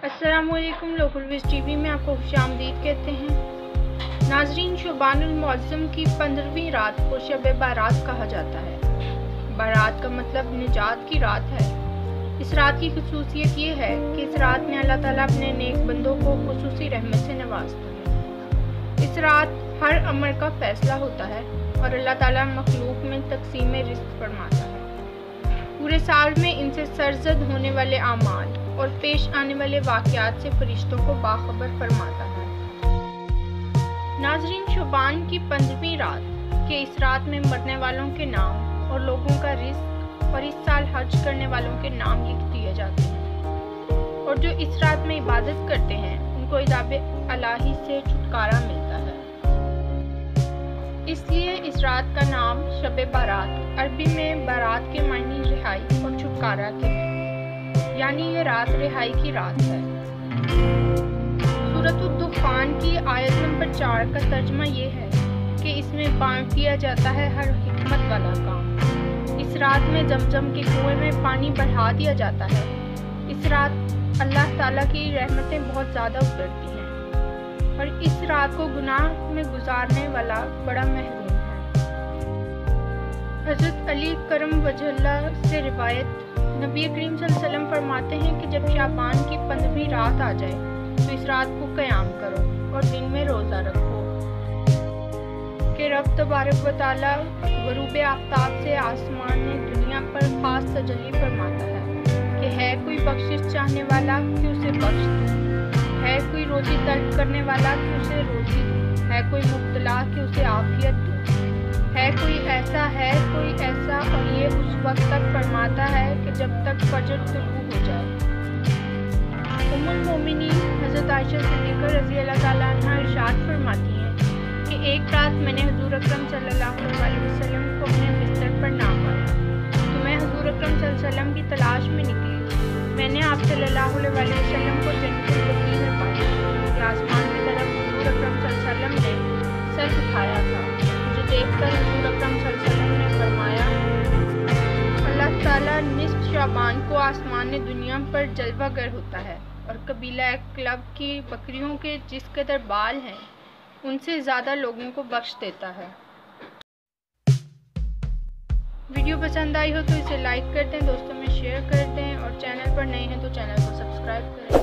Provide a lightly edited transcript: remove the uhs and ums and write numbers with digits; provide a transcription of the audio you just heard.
अस्सलामुअलैकुम। Local विज़ TV में आपको खुशामदीद कहते हैं। नाजरीन, शोबानुल मुअज़्ज़म की 15वीं रात को शब बारात कहा जाता है। बारात का मतलब निजात की रात है। इस रात की खुसूसियत ये है कि इस रात में अल्लाह ताला अपने नेक बंदों को खुसूसी रहमत से नवाजता है। इस रात हर अमर का फैसला होता है और अल्लाह ताला मखलूक में तकसीम रिज़्क़ फरमाता है। पूरे साल में इनसे सरजद होने वाले आमाल और पेश आने वाले वाक़यात से फरिश्तों को बाखबर फरमाता है। नाज़रीन, शोबान की 15वीं रात के इस रात में मरने वालों के नाम और लोगों का रिज़्क़ और इस साल हज करने वालों के नाम लिख दिए जाते हैं और जो इस रात में इबादत करते हैं उनको इज़ाब इलाही से छुटकारा मिलता है। इसलिए इस रात का नाम शब बारात, अरबी में बारात के मायने रिहाई और छुटकारा के हैं, यानी ये रात रिहाई की रात है। सूरत दुखान की आयत नंबर 4 का तर्जमा ये है कि इसमें बांट दिया जाता है हर हिकमत वाला काम। इस रात में जमजम के कुएं में पानी बढ़ा दिया जाता है। इस रात अल्लाह ताला की रहमतें बहुत ज़्यादा उतरती हैं और इस रात को गुनाह में गुजारने वाला बड़ा महरूम है। हज़रत अली करम वजहल्लाह से रिवायत, नबी करीम सल्लल्लाहु अलैहि वसल्लम फरमाते हैं कि जब शाबान की 15वीं रात आ जाए तो इस रात को क़याम करो और दिन में रोज़ा रखो कि रब तबारक व तआला ग़ुरूब आफ्ताब से आसमान में दुनिया पर ख़ास तजल्ली फरमाता है कि है कोई बख्शिश चाहने वाला कि उसे बख्श दूँ, है कोई रोज़ी तलब करने वाला कि उसे रोज़ी दूँ, है कोई मुब्तला कि उसे आफियत दूँ, है कोई ऐसा और ये उस वक्त तक फरमाता है कि जब तक फजर तुलू हो जाए। उम्मुल मोमिनीन हज़रत आयशा सिद्दीक़ा रज़ी अल्लाह ताला अन्हा इरशाद फरमाती हैं कि एक रात मैंने हुज़ूर अकरम सल्लल्लाहु अलैहि वसल्लम को अपने बिस्तर पर ना पाया तो मैं हुज़ूर अकरम सल्लल्लाहु अलैहि वसल्लम की तलाश में निकली। मैंने आप सल्लल्लाहु अलैहि वसल्लम को जन्नतुल बक़ी में पाया कि आसमान की तरफ हुज़ूर अकरम सल्लल्लाहु अलैहि वसल्लम ने सर उठाया था। मुझे देखकर हुज़ूर अकरम सल्लल्लाहु अलैहि वसल्लम ने फरमाया, अल्लाह ताला निस्फ़ शाबान को आसमान दुनिया पर जलवागर होता है और कबीला क्लब की बकरियों के जिस कदर बाल हैं उनसे ज़्यादा लोगों को बख्श देता है। वीडियो पसंद आई हो तो इसे लाइक कर दें, दोस्तों में शेयर कर दें और चैनल पर नए हैं तो चैनल को सब्सक्राइब करें।